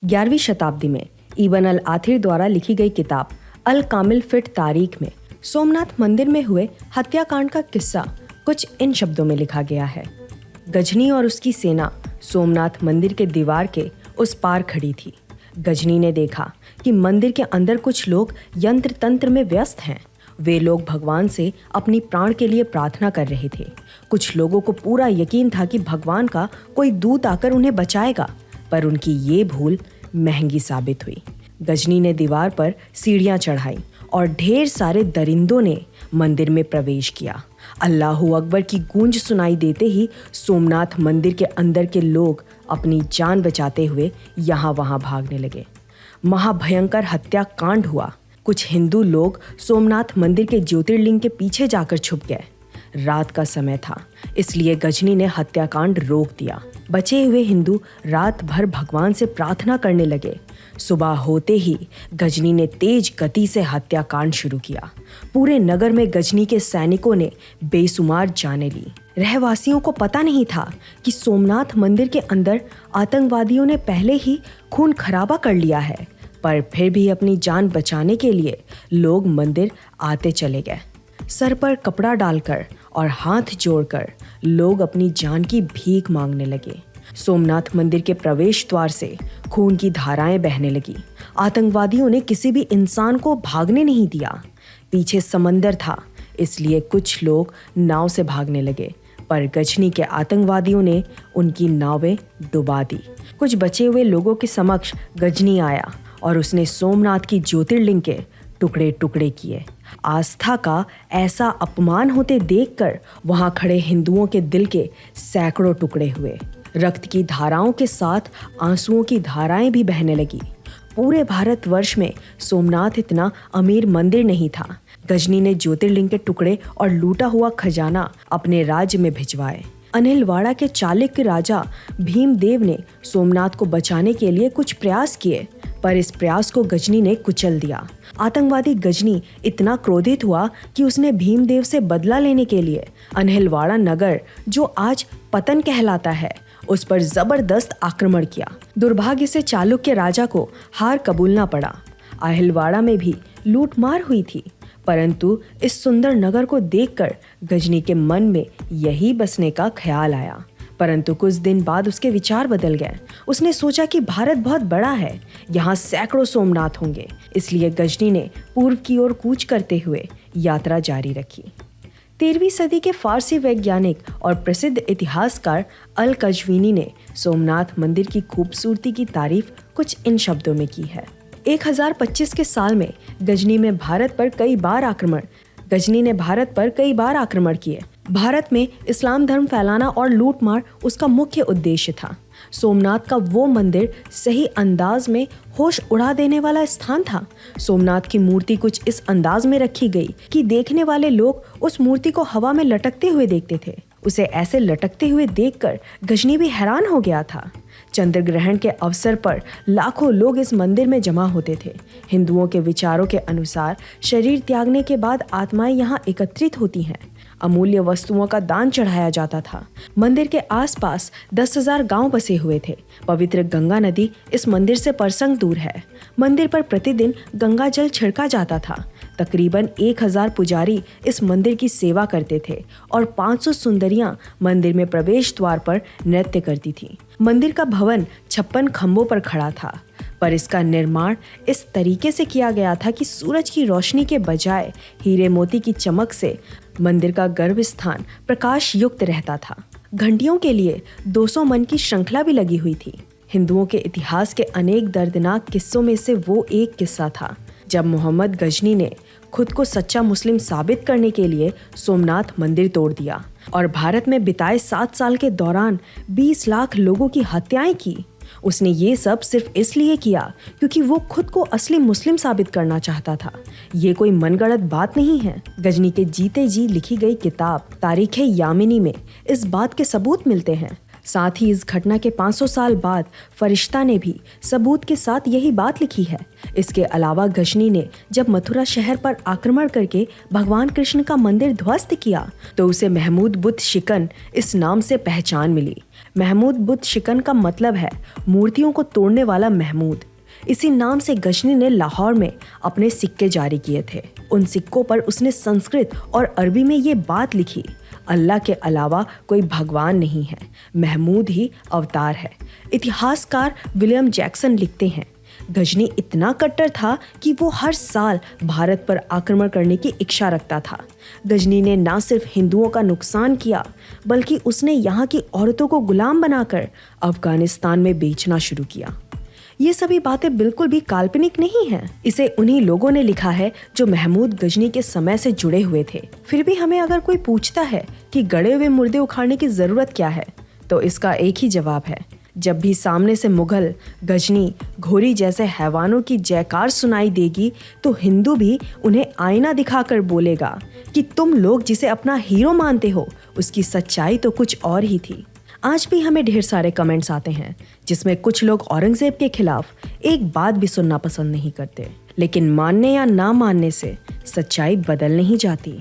11वीं शताब्दी में इब्न अल आथिर द्वारा लिखी गई किताब अल कामिल फिट तारीख में सोमनाथ मंदिर में हुए हत्याकांड का किस्सा कुछ इन शब्दों में लिखा गया है। गजनी और उसकी सेना सोमनाथ मंदिर के दीवार के उस पार खड़ी थी। गजनी ने देखा कि मंदिर के अंदर कुछ लोग यंत्र तंत्र में व्यस्त हैं। वे लोग भगवान से अपनी प्राण के लिए प्रार्थना कर रहे थे। कुछ लोगों को पूरा यकीन था कि भगवान का कोई दूत आकर उन्हें बचाएगा, पर उनकी ये भूल महंगी साबित हुई। गजनी ने दीवार पर सीढ़ियां चढ़ाई और ढेर सारे दरिंदों ने मंदिर में प्रवेश किया। अल्लाहू अकबर की गूंज सुनाई देते ही सोमनाथ मंदिर के अंदर के लोग अपनी जान बचाते हुए यहाँ वहाँ भागने लगे। महाभयंकर हत्याकांड हुआ। कुछ हिंदू लोग सोमनाथ मंदिर के ज्योतिर्लिंग के पीछे जाकर छुप गए। रात का समय था, इसलिए गजनी ने हत्याकांड रोक दिया। बचे हुए हिंदू रात भर भगवान से प्रार्थना करने लगे। सुबह होते ही गजनी ने तेज गति से हत्याकांड शुरू किया। पूरे नगर में गजनी के सैनिकों ने बेसुमार जानें ली। रहवासियों को पता नहीं था कि सोमनाथ मंदिर के अंदर आतंकवादियों ने पहले ही खून खराबा कर लिया है, पर फिर भी अपनी जान बचाने के लिए लोग मंदिर आते चले गए। सर पर कपड़ा डालकर और हाथ जोड़कर लोग अपनी जान की भीख मांगने लगे। सोमनाथ मंदिर के प्रवेश द्वार से खून की धाराएं बहने लगी। आतंकवादियों ने किसी भी इंसान को भागने नहीं दिया। पीछे समंदर था, इसलिए कुछ लोग नाव से भागने लगे, पर गजनी के आतंकवादियों ने उनकी नावें डुबा दी। कुछ बचे हुए लोगों के समक्ष गजनी आया और उसने सोमनाथ की ज्योतिर्लिंग के टुकड़े टुकड़े किए। आस्था का ऐसा अपमान होते देखकर वहां खड़े हिंदुओं के दिल के सैकड़ों टुकड़े हुए। रक्त की धाराओं के साथ आंसुओं की धाराएं भी बहने लगी। पूरे भारतवर्ष में सोमनाथ इतना अमीर मंदिर नहीं था। गजनी ने ज्योतिर्लिंग के टुकड़े और लूटा हुआ खजाना अपने राज्य में भिजवाए। अनिलवाड़ा के चालुक्य राजा भीमदेव ने सोमनाथ को बचाने के लिए कुछ प्रयास किए, पर इस प्रयास को गजनी ने कुचल दिया। आतंकवादी गजनी इतना क्रोधित हुआ कि उसने भीमदेव से बदला लेने के लिए अनिलवाड़ा नगर, जो आज पतन कहलाता है, उस पर जबरदस्त आक्रमण किया। दुर्भाग्य से चालुक्य राजा को हार कबूलना पड़ा। अहिलवाड़ा में भी लूटमार हुई थी, परंतु इस सुंदर नगर को देखकर गजनी के मन में यही बसने का ख्याल आया। परंतु कुछ दिन बाद उसके विचार बदल गए। उसने सोचा कि भारत बहुत बड़ा है, यहाँ सैकड़ों सोमनाथ होंगे। इसलिए गजनी ने पूर्व की ओर कूच करते हुए यात्रा जारी रखी। 13वीं सदी के फारसी वैज्ञानिक और प्रसिद्ध इतिहासकार अल कजवीनी ने सोमनाथ मंदिर की खूबसूरती की तारीफ कुछ इन शब्दों में की है। 1025 के साल में गजनी ने भारत पर कई बार आक्रमण किए। भारत में इस्लाम धर्म फैलाना और लूटमार उसका मुख्य उद्देश्य था। सोमनाथ का वो मंदिर सही अंदाज में होश उड़ा देने वाला स्थान था। सोमनाथ की मूर्ति कुछ इस अंदाज में रखी गई कि देखने वाले लोग उस मूर्ति को हवा में लटकते हुए देखते थे। उसे ऐसे लटकते हुए देखकर गजनी भी हैरान हो गया था। चंद्र ग्रहण के अवसर पर लाखों लोग इस मंदिर में जमा होते थे। हिंदुओं के विचारों के अनुसार शरीर त्यागने के बाद आत्माएं यहाँ एकत्रित होती हैं। अमूल्य वस्तुओं का दान चढ़ाया जाता था। मंदिर के आसपास 10,000 गांव बसे हुए थे। पवित्र गंगा नदी इस मंदिर से परसंग दूर है। मंदिर पर प्रतिदिन गंगा जल छिड़का जाता था। तकरीबन 1000 पुजारी इस मंदिर की सेवा करते थे और 500 सुंदरियां मंदिर में प्रवेश द्वार पर नृत्य करती थीं। मंदिर का भवन 56 खंभों पर खड़ा था, पर इसका निर्माण इस तरीके से किया गया था कि सूरज की रोशनी के बजाय हीरे मोती की चमक से मंदिर का गर्भ स्थान प्रकाश युक्त रहता था। घंटियों के लिए 200 मन की श्रृंखला भी लगी हुई थी। हिंदुओं के इतिहास के अनेक दर्दनाक किस्सों में से वो एक किस्सा था जब मोहम्मद गजनी ने खुद को सच्चा मुस्लिम साबित करने के लिए सोमनाथ मंदिर तोड़ दिया और भारत में बिताए 7 साल के दौरान 20 लाख लोगों की हत्याएं की। उसने ये सब सिर्फ इसलिए किया क्योंकि वो खुद को असली मुस्लिम साबित करना चाहता था। ये कोई मनगढ़ंत बात नहीं है। गजनी के जीते जी लिखी गई किताब तारीख यामिनी में इस बात के सबूत मिलते हैं। साथ ही इस घटना के 500 साल बाद फरिश्ता ने भी सबूत के साथ यही बात लिखी है। इसके अलावा गजनी ने जब मथुरा शहर पर आक्रमण करके भगवान कृष्ण का मंदिर ध्वस्त किया तो उसे महमूद बुत शिकन इस नाम से पहचान मिली। महमूद बुत शिकन का मतलब है मूर्तियों को तोड़ने वाला महमूद। इसी नाम से गजनी ने लाहौर में अपने सिक्के जारी किए थे। उन सिक्कों पर उसने संस्कृत और अरबी में ये बात लिखी, अल्लाह के अलावा कोई भगवान नहीं है, महमूद ही अवतार है। इतिहासकार विलियम जैक्सन लिखते हैं, गजनी इतना कट्टर था कि वो हर साल भारत पर आक्रमण करने की इच्छा रखता था। गजनी ने न सिर्फ हिंदुओं का नुकसान किया, बल्कि उसने यहाँ की औरतों को गुलाम बनाकर अफगानिस्तान में बेचना शुरू किया। ये सभी बातें बिल्कुल भी काल्पनिक नहीं हैं। इसे उन्हीं लोगों ने लिखा है जो महमूद गजनी के समय से जुड़े हुए थे। फिर भी हमें अगर कोई पूछता है कि गड़े हुए मुर्दे उखाड़ने की जरूरत क्या है, तो इसका एक ही जवाब है, जब भी सामने से मुगल, गजनी, घोरी जैसे हैवानों की जयकार सुनाई देगी, तो हिंदू भी उन्हें आईना दिखाकर बोलेगा कि तुम लोग जिसे अपना हीरो मानते हो, उसकी सच्चाई तो कुछ और ही थी। आज भी हमें ढेर सारे कमेंट्स आते हैं जिसमें कुछ लोग औरंगजेब के खिलाफ एक बात भी सुनना पसंद नहीं करते, लेकिन मानने या ना मानने से सच्चाई बदल नहीं जाती।